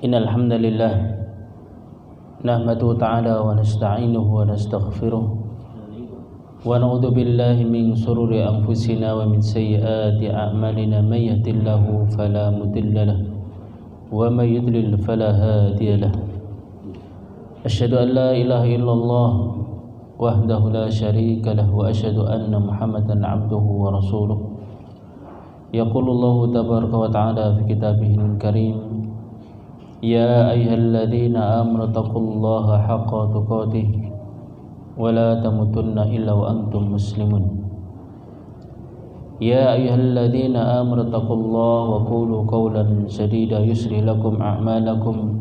Innal hamdalillah nahmaduhu ta'ala wa nasta'inuhu wa nastaghfiruh wa na'udzu billahi min shururi anfusina wa min sayyiati a'malina may yahdihillahu fala mudilla lahu wa may yudlil fala hadiya lahu. Asyhadu an la ilaha illallah wahdahu la syarika lahu wa asyhadu anna Muhammadan 'abduhu wa rasuluh. Yaqulullahu tabaraka wa ta'ala fi kitabihil karim, ya ayyuhalladzina amanu taqullaha haqqa tuqatih wa la tamutunna illa wa antum muslimun. Ya ayyuhalladzina amanu taqullaha wa qulu qawlan sadida yuslih lakum a'malakum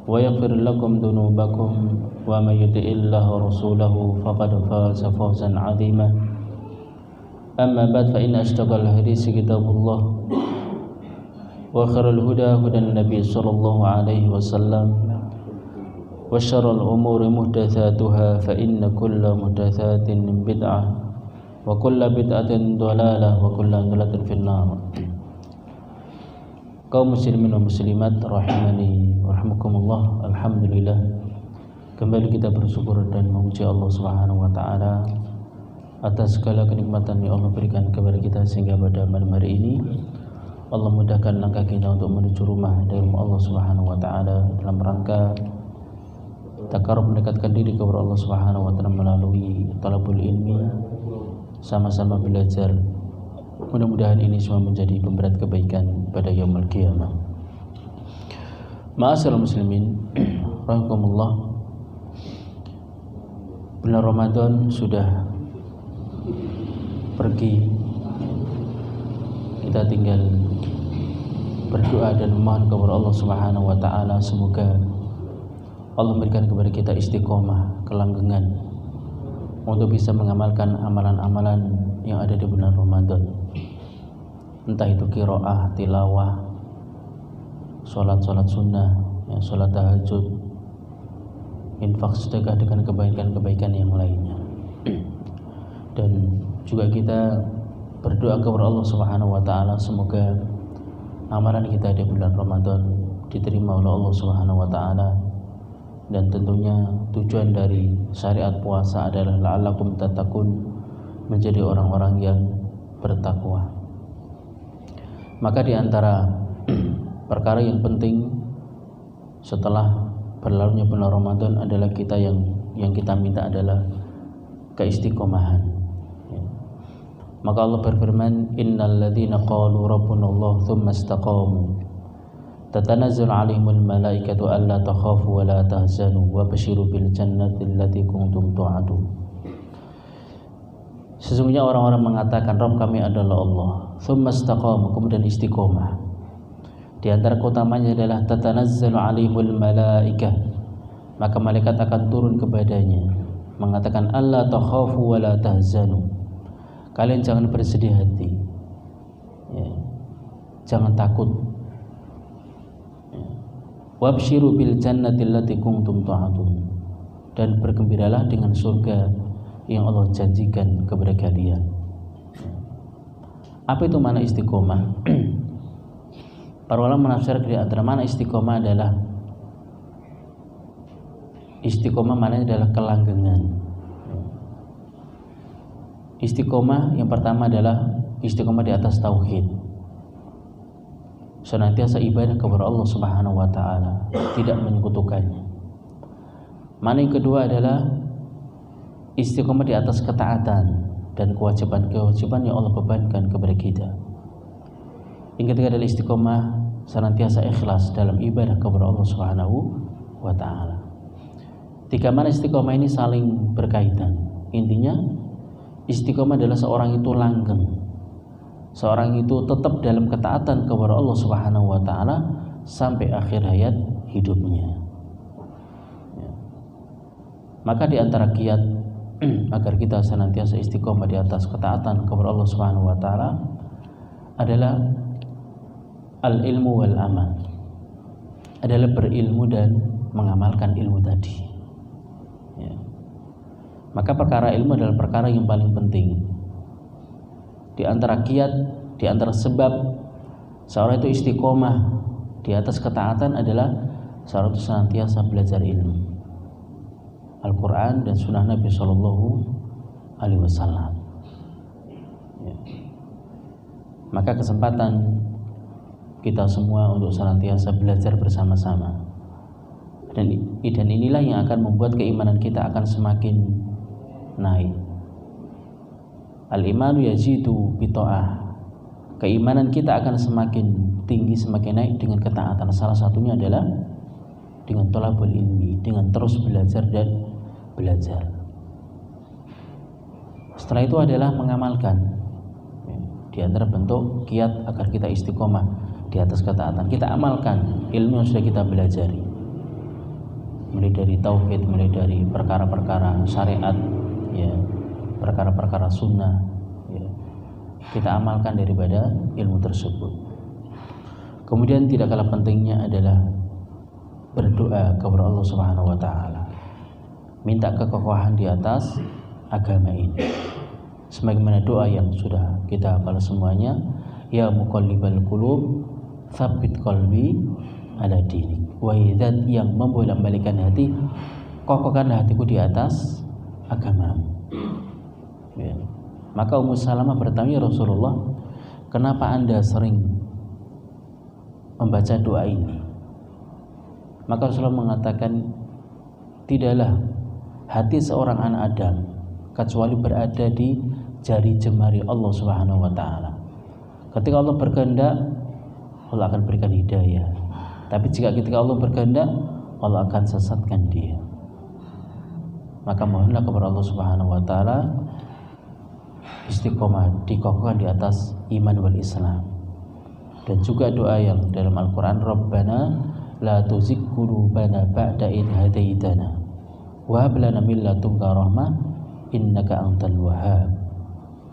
wa yaghfir lakum dhunubakum wa may yuti'illaha wa rasulahu faqad faza fawzan 'azima. Amma ba'd, fa inna asdaqal hadits kitabullah wa khairal huda hudan nabiy sallallahu alaihi wasallam wa syarrul umuri muhdatsatuha fa inna kulla muhdatsatin bid'ah wa kulla bid'atin dhalalah wa kulla dhalalatin finnar. Kaum muslimin wa muslimat rahimani wa rahmakumullah, alhamdulillah kembali kita bersyukur dan memuji Allah Subhanahu wa taala atas segala kenikmatan yang Allah berikan kepada kita, sehingga pada malam hari ini Allah mudahkan langkah kita untuk menuju rumah dari rumah Allah Subhanahu wa taala dalam rangka takarrub mendekatkan diri kepada Allah Subhanahu wa taala melalui talabul ilmi, sama-sama belajar. Mudah-mudahan ini semua menjadi pemberat kebaikan pada yaumul qiyamah. Ma'asyiral muslimin rahimakumullah, bulan Ramadan sudah pergi, kita tinggal berdoa dan memohon kepada Allah Subhanahu wa taala semoga Allah memberikan kepada kita istiqomah, kelanggengan untuk bisa mengamalkan amalan-amalan yang ada di bulan Ramadan, entah itu qiraah, tilawah, salat sunnah, salat tahajud, infak, sedekah, dengan kebaikan-kebaikan yang lainnya. Dan juga kita berdoa kepada Allah Subhanahu wa taala semoga amalan kita di bulan Ramadan diterima oleh Allah Subhanahu wa taala. Dan tentunya tujuan dari syariat puasa adalah la'allakum tattaqun, menjadi orang-orang yang bertakwa. Maka di antara perkara yang penting setelah berlalunya bulan Ramadan adalah kita yang kita minta adalah keistiqomahan. Maka Allah berfirman, innal ladzina qalu rabbuna Allah tsumma istaqamu tatanazzalu 'alaihimul malaikatu alla takhafu wa la tahzanu wa basyiru bil jannati allati kuntum tu'adun. Sesungguhnya orang-orang mengatakan Rabb kami adalah Allah, tsumma istaqamu, kemudian istiqomah. Di antara keutamanya adalah tatanazzalu 'alaihimul malaikah, maka malaikat akan turun kepadanya mengatakan alla takhafu wa la tahzanu, kalian jangan bersedih hati, jangan takut. Wabshiru bil jannati allati kuntum tu'adun, dan bergembiralah dengan surga yang Allah janjikan kepada kalian. Apa itu makna istiqomah? Para ulama menafsirkan di antara makna istiqomah adalah maknanya adalah kelanggengan. Istiqomah yang pertama adalah istiqomah di atas tauhid, senantiasa ibadah kepada Allah Subhanahu wa taala, tidak menyekutukannya. Makna yang kedua adalah istiqomah di atas ketaatan dan kewajiban-kewajiban yang Allah bebankan kepada kita. Yang ketiga adalah istiqomah senantiasa ikhlas dalam ibadah kepada Allah Subhanahu wa taala. Tiga makna istiqomah ini saling berkaitan. Intinya istiqomah adalah seorang itu langgeng, seorang itu tetap dalam ketaatan kepada Allah Subhanahu wa taala sampai akhir hayat hidupnya. Maka di antara kiat agar kita senantiasa istiqomah di atas ketaatan kepada Allah Subhanahu wa taala adalah al-ilmu wal amal, adalah berilmu dan mengamalkan ilmu tadi. Maka perkara ilmu adalah perkara yang paling penting. Di antara kiat, di antara sebab seorang itu istiqomah di atas ketaatan adalah seorang itu senantiasa belajar ilmu Al-Quran dan Sunnah Nabi Sallallahu Alaihi Wasallam. Ya. Maka kesempatan kita semua untuk senantiasa belajar bersama-sama, dan inilah yang akan membuat keimanan kita akan semakin naik. Al-imanu yazidu bita'ah. Keimanan kita akan semakin tinggi, semakin naik dengan ketaatan. Salah satunya adalah dengan thalabul ilmi, dengan terus belajar dan belajar. Setelah itu adalah mengamalkan. Di antara bentuk kiat agar kita istiqomah di atas ketaatan, kita amalkan ilmu yang sudah kita belajari, mulai dari tauhid, mulai dari perkara-perkara syariat, ya, perkara-perkara sunnah, ya, kita amalkan daripada ilmu tersebut. Kemudian tidak kalah pentingnya adalah berdoa kepada Allah Subhanahu wa taala, minta kekokohan di atas agama ini. Sebagaimana doa yang sudah kita hafal semuanya, ya muqallibal qulub tsabbit qalbi ala dinik. Wahai zat yang membolak-balikan hati, kokohkanlah hatiku di atas agamamu. Ya. Maka Ummu Salamah bertanya, ya Rasulullah, kenapa Anda sering membaca doa ini? Maka Rasulullah mengatakan, tidaklah hati seorang anak Adam kecuali berada di jari jemari Allah Subhanahu wa taala. Ketika Allah berkehendak, Allah akan berikan hidayah. Tapi jika ketika Allah berkehendak, Allah akan sesatkan dia. Maka mohonlah kepada Allah Subhanahu wa taala istiqomah, dikokohkan di atas iman wal Islam. Dan juga doa yang dalam Al-Qur'an, Rabbana la tuzigh qulubana ba'da idh hadaitana wa hab lana min ladunka rahmah innaka antal wahhab.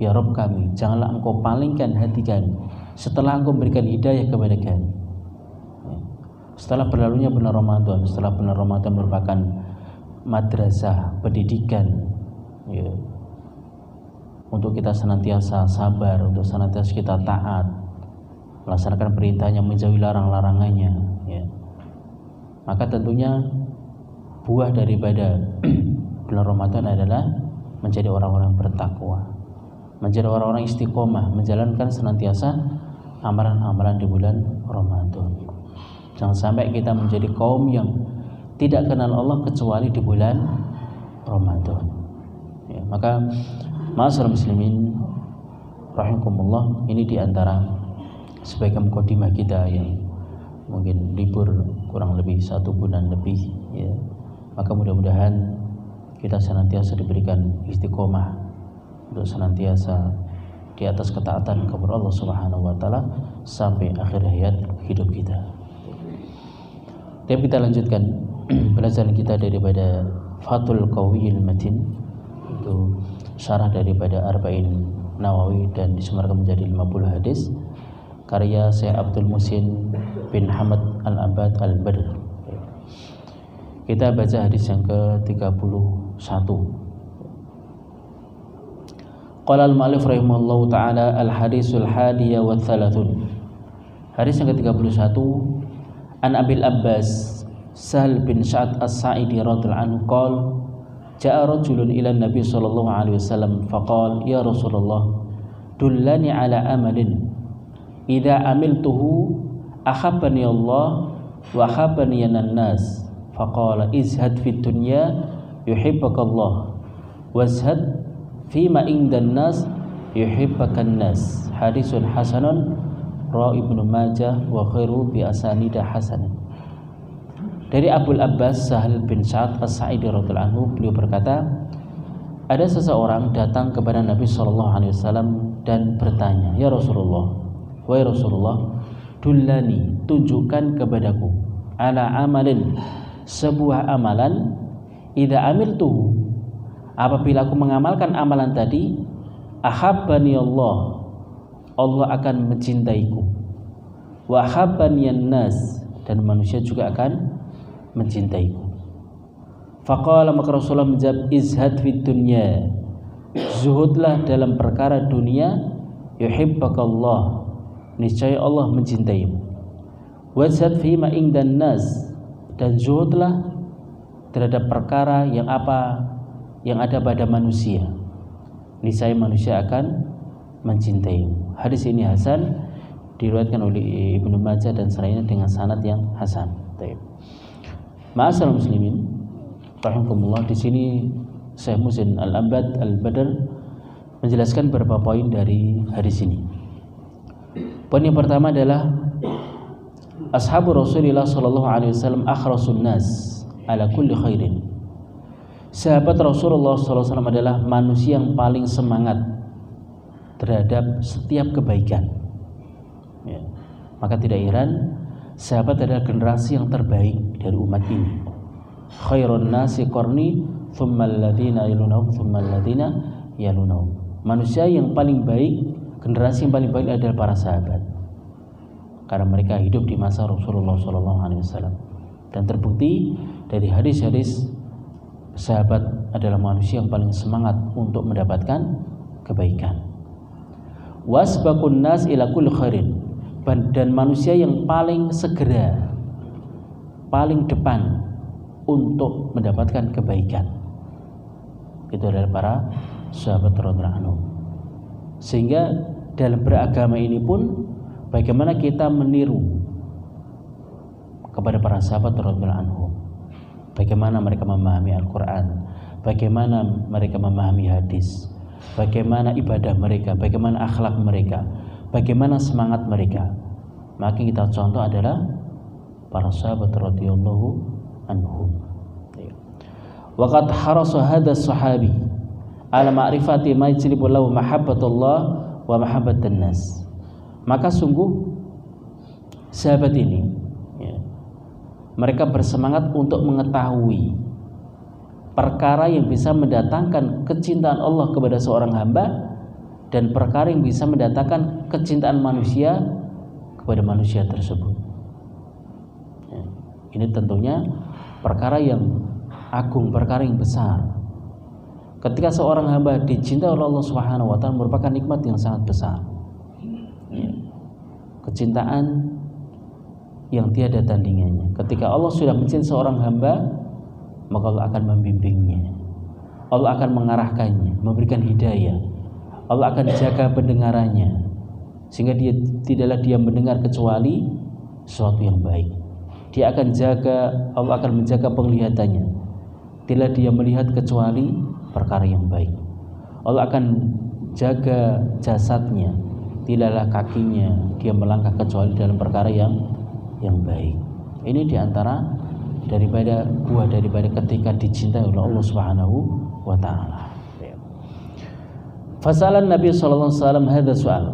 Ya Rabb kami, janganlah Engkau palingkan hati kami setelah Engkau berikan hidayah kepada kami. Setelah berlalunya bulan Ramadan, setelah bulan Ramadan merupakan madrasah pendidikan, ya, untuk kita senantiasa sabar, untuk senantiasa kita taat, melaksanakan perintahnya, menjauhi larang-larangannya, ya. Maka tentunya buah daripada bulan Ramadan adalah menjadi orang-orang bertakwa, menjadi orang-orang istiqomah, menjalankan senantiasa amalan-amalan di bulan Ramadan. Jangan sampai kita menjadi kaum yang tidak kenal Allah kecuali di bulan Ramadan. Ya, maka ma'asyiral muslimin rahimakumullah, ini diantara sebagai mukadimah kita yang mungkin libur kurang lebih 1 bulan lebih, ya. Maka mudah-mudahan kita senantiasa diberikan istiqomah untuk senantiasa di atas ketaatan kepada Allah Subhanahu wa taala sampai akhir hayat hidup kita. Tapi kita lanjutkan pelajaran kita daripada Fathul Qawiyil Matin, itu syarah daripada Arba'in Nawawi dan disemarkan menjadi 50 hadis karya Syekh Abdul Muhsin bin Hamad Al-Abad Al-Badr. Kita baca hadis yang ke-31. Qala al-mu'allif rahimahullahu ta'ala al-hadisul hadiyah wa thalathun. Hadis yang ke-31, An Abil Abbas Sahal bin Sa'ad As-Sa'idi radhiyallahu anhu qala ja'a rajulun ila Nabi sallallahu alaihi wasallam faqala ya Rasulullah dullani ala amalin idza amiltuhu ahabbani Allah wa ahabbani an-nas faqala izhad fid dunya yuhibbukallah wazhad fima indan nas yuhibbukan nas. Hadisun hasanun rawi Ibnu Majah wa khairu bi asanida hasan. Dari Abul Abbas Sahal bin Sa'ad As-Sa'idi radhiyallahu anhu, beliau berkata, ada seseorang datang kepada Nabi sallallahu alaihi wasallam dan bertanya, ya Rasulullah, wahai Rasulullah, dullani, tunjukkan kepadaku, ala amalin, sebuah amalan, idza amiltuhu, apabila aku mengamalkan amalan tadi, ahabbani Allah, Allah akan mencintaiku, wa ahabbani an-nas, dan manusia juga akan mencintaiku. Faqala, maka Rasulullah menjawab, izhad fid dunya, zuhudlah dalam perkara dunia, yuhibbakallah, niscaya Allah mencintaimu, wazhad fima ingdan nas, dan zuhudlah terhadap perkara yang ada pada manusia, niscaya manusia akan mencintaimu. Hadis ini hasan, diriwayatkan oleh Ibnu Majah dan selainnya dengan sanad yang hasan. Ma'asyiral muslimin rahimakumullah, di sini Syekh Muhsin Al-Abbad Al-Badr menjelaskan beberapa poin dari hadis ini. Poin yang pertama adalah ashabu Rasulillah sallallahu alaihi wasallam akhrasun nas ala kulli khairin. Sahabat Rasulullah sallallahu alaihi wasallam adalah manusia yang paling semangat terhadap setiap kebaikan. Ya. Maka tidak heran sahabat adalah generasi yang terbaik dari umat ini. Khairun nasi qarni thumma alladziina yalunhum thumma alladziina yalunhum. Manusia yang paling baik, generasi yang paling baik adalah para sahabat, karena mereka hidup di masa Rasulullah SAW. Dan terbukti dari hadis-hadis, sahabat adalah manusia yang paling semangat untuk mendapatkan kebaikan. Wasbaqun nas ila kulli khairin, dan manusia yang paling segera, paling depan untuk mendapatkan kebaikan itu adalah para sahabat radhiyallahu anhum. Sehingga dalam beragama ini pun bagaimana kita meniru kepada para sahabat radhiyallahu anhum, bagaimana mereka memahami Al-Quran, bagaimana mereka memahami hadis, bagaimana ibadah mereka, bagaimana akhlak mereka, bagaimana semangat mereka. Maka kita contoh adalah para sahabat radhiyallahu anhum. Waqad harasa hadha sahabi ala ma'rifati ma yajlibu lahu mahabbatullah wa mahabbatan nas. Maka sungguh sahabat ini mereka bersemangat untuk mengetahui perkara yang bisa mendatangkan kecintaan Allah kepada seorang hamba dan perkara yang bisa mendatangkan kecintaan manusia kepada manusia tersebut. Ini tentunya perkara yang agung, perkara yang besar. Ketika seorang hamba dicintai oleh Allah Subhanahu wa taala merupakan nikmat yang sangat besar. Kecintaan yang tiada tandingannya. Ketika Allah sudah mencintai seorang hamba, maka Allah akan membimbingnya. Allah akan mengarahkannya, memberikan hidayah. Allah akan jaga pendengarannya sehingga tidaklah dia mendengar kecuali sesuatu yang baik. Allah akan menjaga penglihatannya. Tidaklah dia melihat kecuali perkara yang baik. Allah akan jaga jasadnya. Tidaklah kakinya dia melangkah kecuali dalam perkara yang baik. Ini diantara daripada ketika dicintai oleh Allah Subhanahu wa taala. Fasalan Nabi sallallahu alaihi wasallam hadza soal.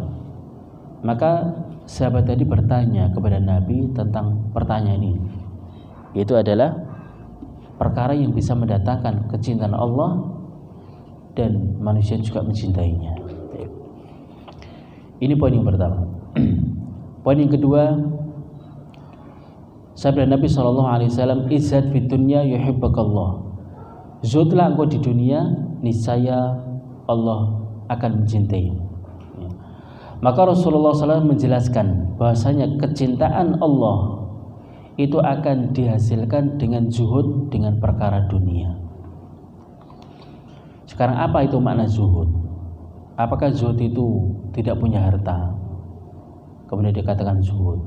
Maka sahabat tadi bertanya kepada Nabi tentang pertanyaan ini, yaitu adalah perkara yang bisa mendatangkan kecintaan Allah dan manusia juga mencintainya. Ini poin yang pertama. Poin yang kedua, sabda Nabi SAW, izhad fid dunya yuhibbukallah. Zuhudlah engkau di dunia, niscaya Allah akan mencintaimu. Maka Rasulullah SAW menjelaskan bahwasanya kecintaan Allah itu akan dihasilkan dengan zuhud dengan perkara dunia. Sekarang apa itu makna zuhud? Apakah zuhud itu tidak punya harta kemudian dikatakan zuhud?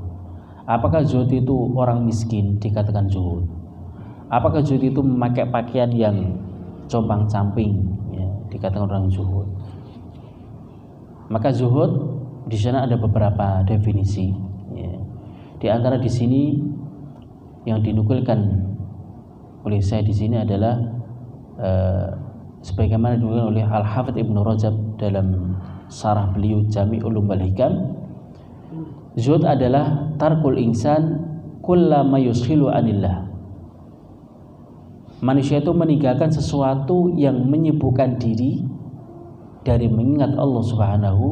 Apakah zuhud itu orang miskin dikatakan zuhud? Apakah zuhud itu memakai pakaian yang compang-camping dikatakan orang zuhud? Maka zuhud di sana ada beberapa definisi. Di antara di sini yang dinukilkan oleh saya di sini adalah sebagaimana dinukilkan oleh Al-Hafidz Ibnu Rajab dalam syarah beliau Jami' Ulum wal Hikam. Zuhud adalah tarkul insan kullama yuskhilu anillah. Manusia itu meninggalkan sesuatu yang menyibukkan diri dari mengingat Allah Subhanahu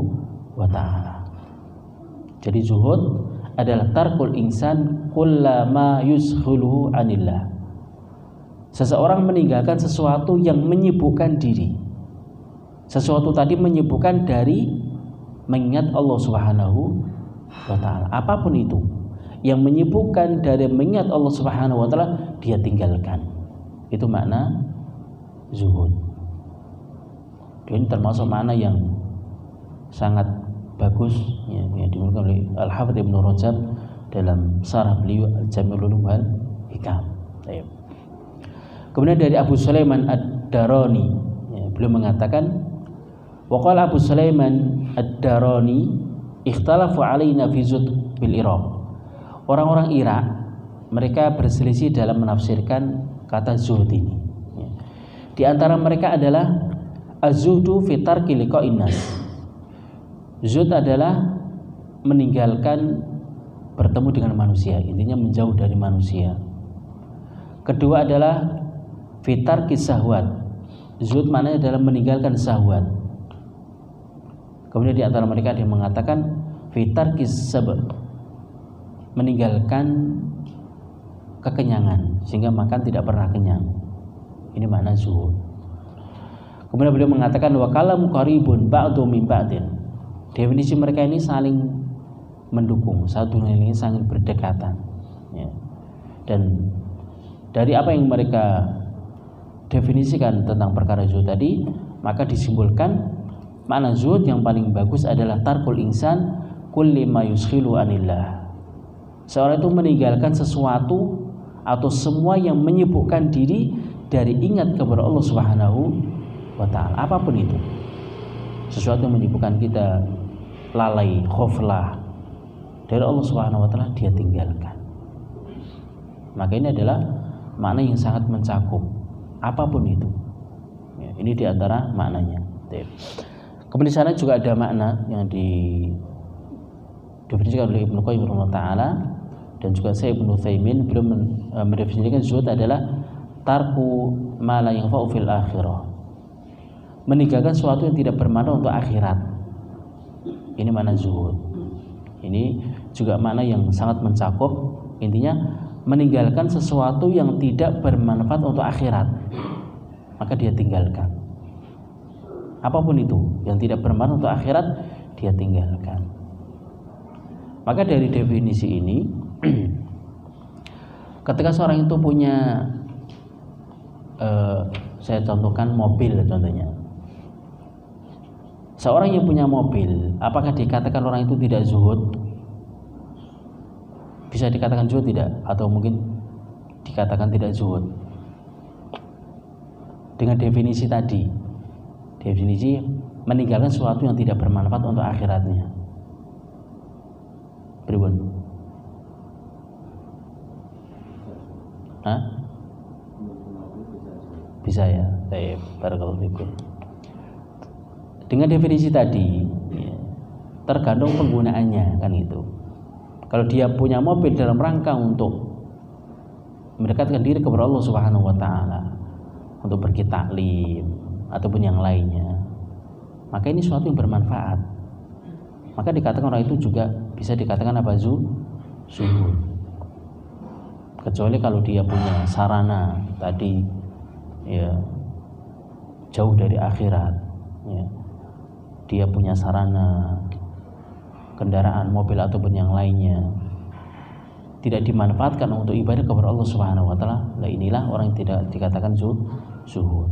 wa ta'ala. Jadi zuhud adalah tarkul insan kullama yushghuluhu anillah. Seseorang meninggalkan sesuatu yang menyibukkan diri. Sesuatu tadi menyibukkan dari mengingat Allah Subhanahu wa ta'ala. Apapun itu yang menyibukkan dari mengingat Allah Subhanahu wa taala dia tinggalkan. Itu makna zuhud. Ini termasuk makna yang sangat bagus ya, yang dimiliki oleh Al-Hafidz Ibnu Rajab dalam syarah beliau Al-Jami'ul Ulum wal Hikam. Kemudian dari Abu Sulaiman Ad-Darani ya, beliau mengatakan waqala Abu Sulaiman Ad-Darani ikhtalafu alaina fi zuhd bil Iraq. Orang-orang Irak mereka berselisih dalam menafsirkan kata zuhud ini ya. Di antara mereka adalah az-zuhdu fi tarki liqa'in nas. Zuhud adalah meninggalkan bertemu dengan manusia, intinya menjauh dari manusia. Kedua adalah fitar kisahwat. Zuhud maknanya adalah meninggalkan syahwat. Kemudian di antara mereka ada yang mengatakan fitar kisab, meninggalkan kekenyangan sehingga makan tidak pernah kenyang. Ini makna zuhud. Kemudian beliau mengatakan wa kalam qaribun ba'du min ba'din. Definisi mereka ini saling mendukung, satu dengan lain saling berdekatan ya. Dan dari apa yang mereka definisikan tentang perkara zuhud tadi, maka disimpulkan makna zuhud yang paling bagus adalah tarkul insan kulli ma yuskhilu anillah. Seorang itu meninggalkan sesuatu atau semua yang menyibukkan diri dari ingat kepada Allah Subhanahu wa taala, apapun itu. Sesuatu yang menyibukkan kita lalai, khoflah dari Allah Subhanahu wa taala dia tinggalkan. Maka ini adalah makna yang sangat mencakup apapun itu ya, ini diantara maknanya. Kemudian di sana juga ada makna yang didefinisikan oleh Ibnu Qayyim rahimahullah dan juga Syekh Ibnu Utsaimin belum mendefinisikan zuhud adalah tarku ma la yanfa'u fil akhirah, meninggalkan sesuatu yang tidak bermanfaat untuk akhirat. Ini makna zuhud. Ini juga makna yang sangat mencakup, intinya meninggalkan sesuatu yang tidak bermanfaat untuk akhirat, maka dia tinggalkan. Apapun itu yang tidak bermanfaat untuk akhirat dia tinggalkan. Maka dari definisi ini ketika seorang itu punya saya contohkan mobil contohnya. Seorang yang punya mobil, apakah dikatakan orang itu tidak zuhud? Bisa dikatakan zuhud tidak? Atau mungkin dikatakan tidak zuhud? Dengan definisi tadi, definisi meninggalkan sesuatu yang tidak bermanfaat untuk akhiratnya. Pribun? Hah? Bisa ya? Baik, barakallahu fikum. Dengan definisi tadi, ya, tergantung penggunaannya kan itu. Kalau dia punya mobil dalam rangka untuk mendekatkan diri kepada Allah Subhanahu wa taala, untuk pergi taklim ataupun yang lainnya, maka ini sesuatu yang bermanfaat. Maka dikatakan orang itu juga bisa dikatakan apa? Zuhud. Kecuali kalau dia punya sarana tadi ya jauh dari akhirat ya. Dia punya sarana kendaraan, mobil ataupun yang lainnya tidak dimanfaatkan untuk ibadah kepada Allah Subhanahu wa taala, nah inilah orang yang tidak dikatakan zuhud.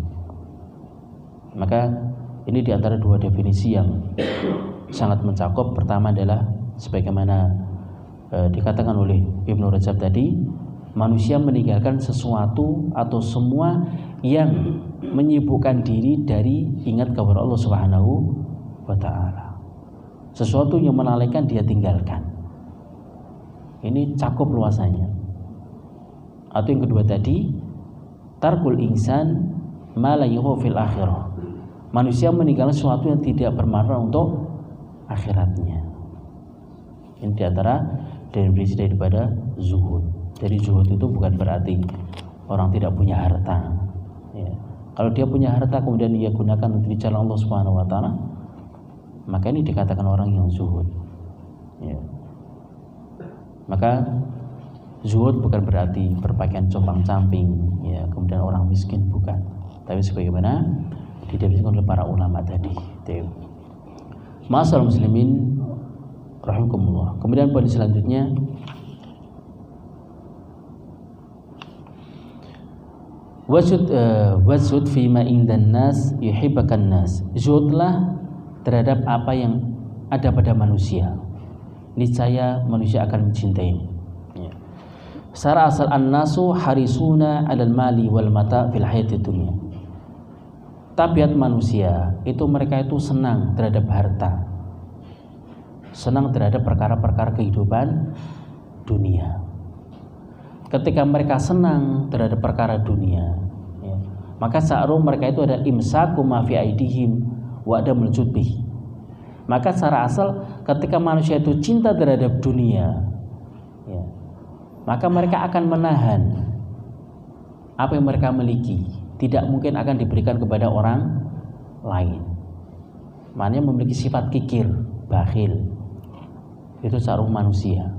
Maka ini diantara dua definisi yang sangat mencakup. Pertama adalah sebagaimana dikatakan oleh Ibnu Rajab tadi, manusia meninggalkan sesuatu atau semua yang menyibukkan diri dari ingat kepada Allah Subhanahu wa ta'ala. Sesuatu yang melalaikan dia tinggalkan. Ini cakup luasannya. Atau yang kedua tadi, tarkul insan ma la yuhu fil akhirah. Manusia meninggalkan sesuatu yang tidak bermanfaat untuk akhiratnya. Ini diantara definisi daripada zuhud. Jadi zuhud itu bukan berarti orang tidak punya harta ya. Kalau dia punya harta kemudian dia gunakan untuk jalan Allah Subhanahu wa taala, maka ini dikatakan orang yang zuhud ya. Maka zuhud bukan berarti berpakaian compang-camping ya, kemudian orang miskin, bukan. Tapi sebagaimana didefinisikan oleh para ulama tadi. Ma'asyiral muslimin rahimakumullah. Kemudian poin selanjutnya Wazud fima indan nas yuhibbakan nas. Zuhudlah terhadap apa yang ada pada manusia, niscaya manusia akan mencintaimu. Ya. Secara asal an-nasu harisuna 'alal mali wal mata fil hayatid dunya. Tabiat manusia itu mereka itu senang terhadap harta, senang terhadap perkara-perkara kehidupan dunia. Ketika mereka senang terhadap perkara dunia, ya, maka sa'rum mereka itu adalah imsaku ma fi aidihim wa adamul judbih. Maka secara asal ketika manusia itu cinta terhadap dunia, ya, maka mereka akan menahan apa yang mereka miliki, tidak mungkin akan diberikan kepada orang lain. Maknanya memiliki sifat kikir, bakhil. Itu sa'rum manusia.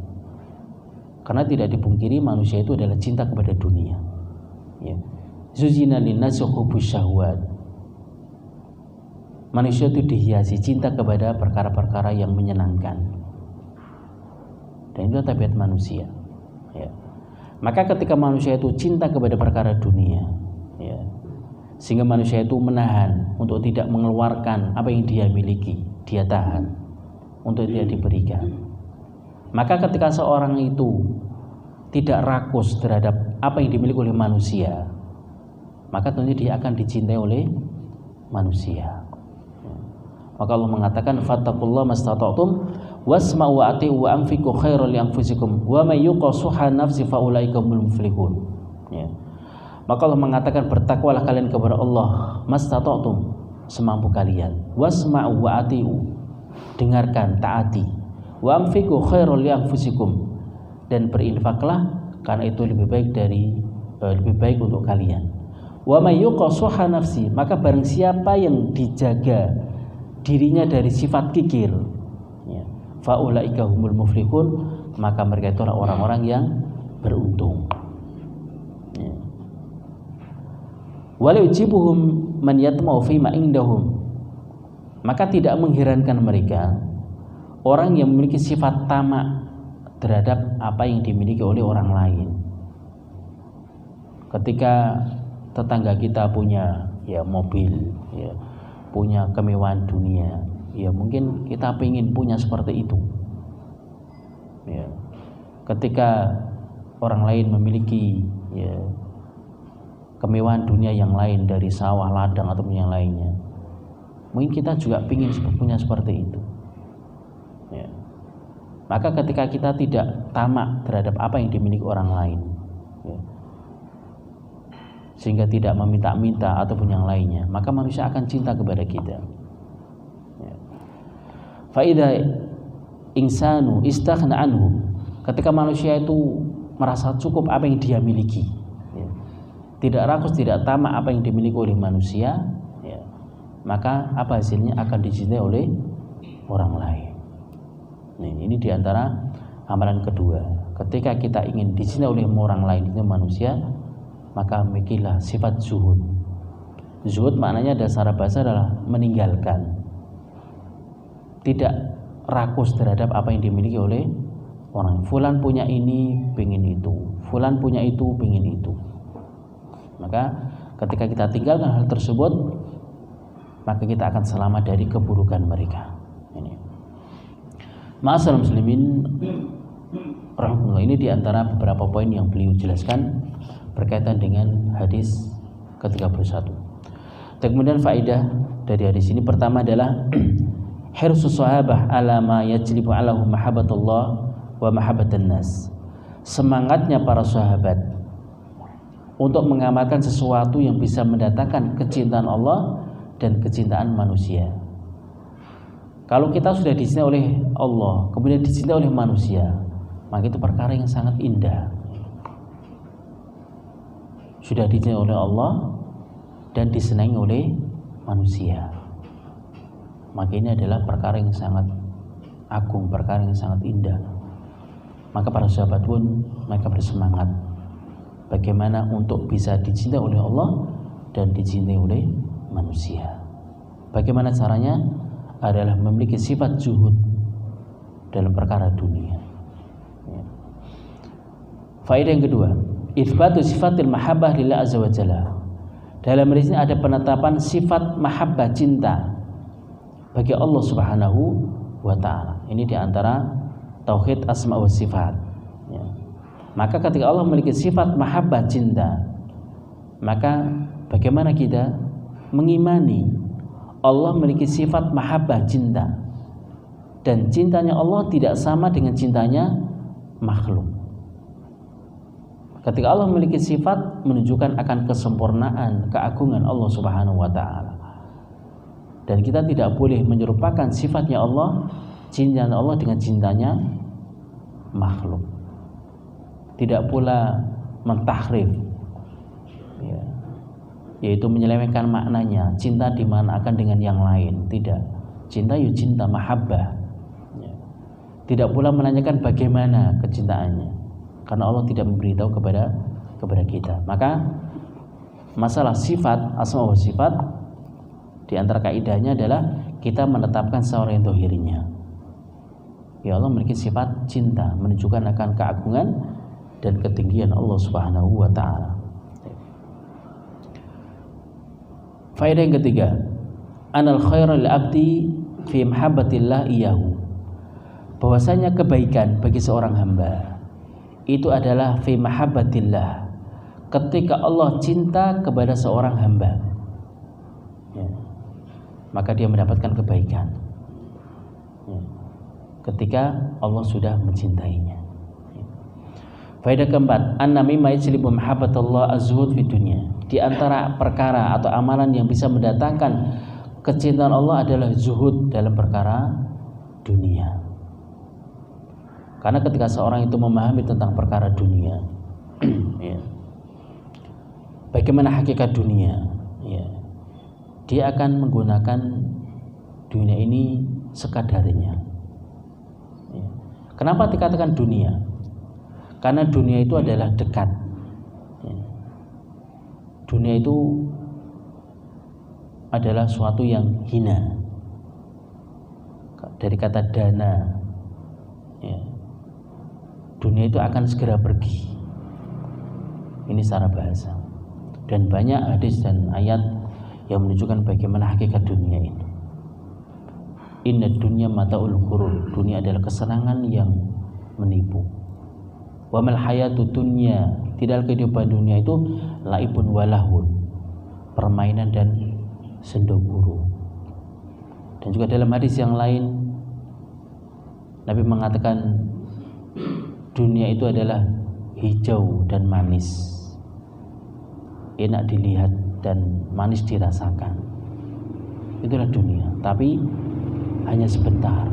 Karena tidak dipungkiri manusia itu adalah cinta kepada dunia. Ya. Zuzina linnasi hubbus syahwat. Manusia itu dihiasi cinta kepada perkara-perkara yang menyenangkan. Dan itu tabiat manusia. Ya. Maka ketika manusia itu cinta kepada perkara dunia, ya, sehingga manusia itu menahan untuk tidak mengeluarkan apa yang dia miliki, dia tahan untuk tidak diberikan. Maka ketika seorang itu tidak rakus terhadap apa yang dimiliki oleh manusia, maka tentunya dia akan dicintai oleh manusia. Maka Allah mengatakan fattaqullaha mastata'tum wasma'u wa ati'u wa anfiqu khairan li anfusikum wa may yuqa shuha nafsi fa ulaika humul muflihun. Ya. Maka Allah mengatakan bertakwalah kalian kepada Allah mastata'tum, semampu kalian, wasma'u wa ati'u, dengarkan, taati, wa anfiqu khairan li anfusikum, dan berinfaklah karena itu lebih baik untuk kalian. Wa may yuqa shuha nafsi, maka barang siapa yang dijaga dirinya dari sifat kikir, ya, fa ulaika humul muflihun, maka mereka itu orang-orang yang beruntung. Ya. Wa la yujibuhum man yatma'u fi ma indahum, maka tidak mengherankan mereka orang yang memiliki sifat tamak terhadap apa yang dimiliki oleh orang lain. Ketika tetangga kita punya ya mobil, ya, punya kemewahan dunia, ya mungkin kita pengen punya seperti itu. Ya. Ketika orang lain memiliki ya kemewahan dunia yang lain dari sawah, ladang ataupun yang lainnya, mungkin kita juga pengen punya seperti itu. Ya. Maka ketika kita tidak tamak terhadap apa yang dimiliki orang lain, ya, sehingga tidak meminta-minta ataupun yang lainnya, maka manusia akan cinta kepada kita. Ya. Fa idza insanu istaghna anhu, ketika manusia itu merasa cukup apa yang dia miliki, ya, tidak rakus, tidak tamak apa yang dimiliki oleh manusia, ya, maka apa hasilnya akan dicintai oleh orang lain. Nah, ini diantara amalan kedua. Ketika kita ingin dicintai oleh orang lain, itu manusia, maka milikilah sifat zuhud. Zuhud maknanya dasar bahasa adalah meninggalkan, tidak rakus terhadap apa yang dimiliki oleh orang. Fulan punya ini, pengen itu. Fulan punya itu, pengen itu. Maka ketika kita tinggalkan hal tersebut, maka kita akan selamat dari keburukan mereka. Ini. Ma'asyiral muslimin rahimahullah, ini diantara beberapa poin yang beliau jelaskan berkaitan dengan hadis ke-31. Kemudian faedah dari hadis ini pertama adalah hirsus sahabah ala ma yajlibu alahu mahabbatullah wa mahabbatan nas. Semangatnya para sahabat untuk mengamalkan sesuatu yang bisa mendatangkan kecintaan Allah dan kecintaan manusia. Kalau kita sudah dicintai oleh Allah, kemudian dicintai oleh manusia, maka itu perkara yang sangat indah. Sudah dicintai oleh Allah dan disenangi oleh manusia, maka ini adalah perkara yang sangat agung, perkara yang sangat indah. Maka para sahabat pun mereka bersemangat bagaimana untuk bisa dicintai oleh Allah dan dicintai oleh manusia. Bagaimana caranya? Adalah memiliki sifat zuhud dalam perkara dunia. Faedah yang kedua, itsbatu sifatil mahabbah lillah azza wa jalla. Dalam hadis ini ada penetapan sifat mahabbah, cinta bagi Allah Subhanahu wa ta'ala. Ini diantara tauhid asma wa sifat ya. Maka ketika Allah memiliki sifat mahabbah, cinta, maka bagaimana kita mengimani Allah memiliki sifat mahabbah, cinta, dan cintanya Allah tidak sama dengan cintanya makhluk. Ketika Allah memiliki sifat menunjukkan akan kesempurnaan, keagungan Allah Subhanahu wa ta'ala. Dan kita tidak boleh menyerupakan sifatnya Allah, cintanya Allah dengan cintanya makhluk. Tidak pula mentahrif ya, yaitu menyelewengkan maknanya, cinta dimanakan dengan yang lain. Tidak. Cinta ya cinta mahabbah ya. Tidak pula menanyakan bagaimana kecintaannya, karena Allah tidak memberitahu kepada kita. Maka masalah sifat, asma wa sifat, di antara kaidahnya adalah kita menetapkan seorang yang zahirnya. Ya Allah memiliki sifat cinta, menunjukkan akan keagungan dan ketinggian Allah Subhanahu wa ta'ala. Faedah yang ketiga, anal khairul abdi fi mahabbatillah iyahu. Bahwasanya kebaikan bagi seorang hamba itu adalah fi mahabbatillah, ketika Allah cinta kepada seorang hamba ya, maka dia mendapatkan kebaikan ya, ketika Allah sudah mencintainya ya. Faedah keempat, anna mimma yajlibu mahabbatallah az-zuhud fi dunya. Di antara perkara atau amalan yang bisa mendatangkan kecintaan Allah adalah zuhud dalam perkara dunia. Karena ketika seorang itu memahami tentang perkara dunia ya, bagaimana hakikat dunia ya, dia akan menggunakan dunia ini sekadarnya ya. Kenapa dikatakan dunia? Karena dunia itu adalah dekat ya. Dunia itu adalah suatu yang hina, dari kata dana ya. Dunia itu akan segera pergi. Ini secara bahasa. Dan banyak hadis dan ayat yang menunjukkan bagaimana hakikat dunia ini. Inna dunya mata'ul ghurur. Dunia adalah kesenangan yang menipu. Wa mal hayatud dunya, tidak kehidupan dunia itu laibun walahun, permainan dan sendoguru. Dan juga dalam hadis yang lain Nabi mengatakan dunia itu adalah hijau dan manis, enak dilihat dan manis dirasakan. Itulah dunia, tapi hanya sebentar.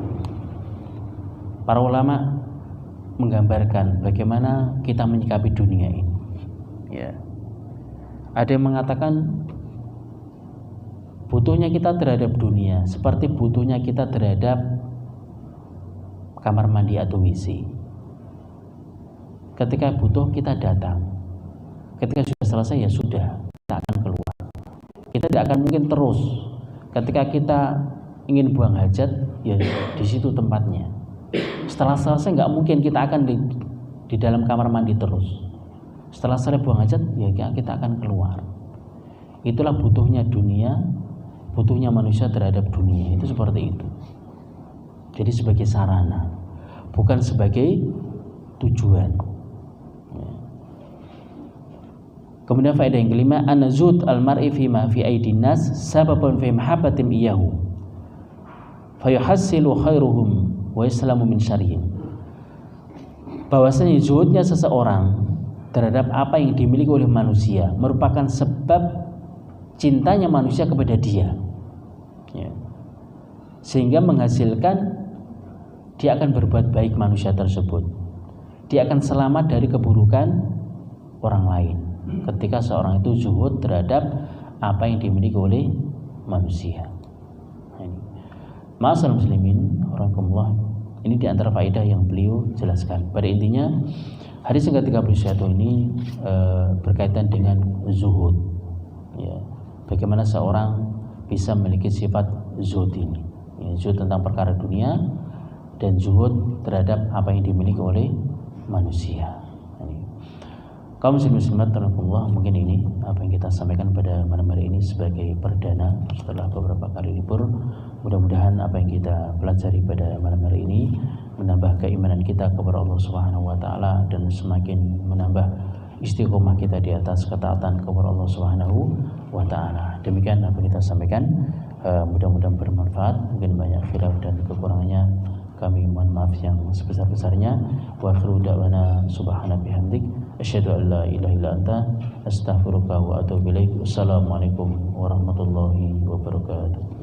Para ulama menggambarkan bagaimana kita menyikapi dunia ini ya. Ada yang mengatakan butuhnya kita terhadap dunia seperti butuhnya kita terhadap kamar mandi atau WC. Ketika butuh kita datang, ketika sudah selesai ya sudah, kita akan keluar. Kita tidak akan mungkin terus. Ketika kita ingin buang hajat, ya di situ tempatnya. Setelah selesai nggak mungkin kita akan di dalam kamar mandi terus. Setelah selesai buang hajat, ya kita akan keluar. Itulah butuhnya dunia, butuhnya manusia terhadap dunia. Itu seperti itu. Jadi sebagai sarana, bukan sebagai tujuan. Kemudian faedah yang kelima, an-nazud al-mar'i fi ma fi aidin nas sababun fi mahabbatin iyahu fayuhassilu khairuhum wa islamu min syarrihim. Bahwasanya zuhudnya seseorang terhadap apa yang dimiliki oleh manusia merupakan sebab cintanya manusia kepada dia ya. Sehingga menghasilkan dia akan berbuat baik manusia tersebut. Dia akan selamat dari keburukan orang lain ketika seorang itu zuhud terhadap apa yang dimiliki oleh manusia. Ma'asyiral muslimin rahimakumullah, ini di antara faedah yang beliau jelaskan. Pada intinya hadis yang ke-31 ini berkaitan dengan zuhud ya. Bagaimana seorang bisa memiliki sifat zuhud ini ya, zuhud tentang perkara dunia dan zuhud terhadap apa yang dimiliki oleh manusia. Kaum muslimat rahimakumullah, mungkin ini apa yang kita sampaikan pada malam hari ini sebagai perdana setelah beberapa kali libur. Mudah-mudahan apa yang kita pelajari pada malam hari ini menambah keimanan kita kepada Allah Subhanahu wa taala dan semakin menambah istiqomah kita di atas ketaatan kepada Allah Subhanahu wa taala. Demikian apa yang kita sampaikan, mudah-mudahan bermanfaat. Mungkin banyak khilaf dan kekurangannya, kami mohon maaf yang sebesar-besarnya. Wa akhiru da'wana subhanaka bihamdik asyhadu an la ilaha illa anta astaghfiruka wa atubu ilaik. Wassalamualaikum warahmatullahi wabarakatuh.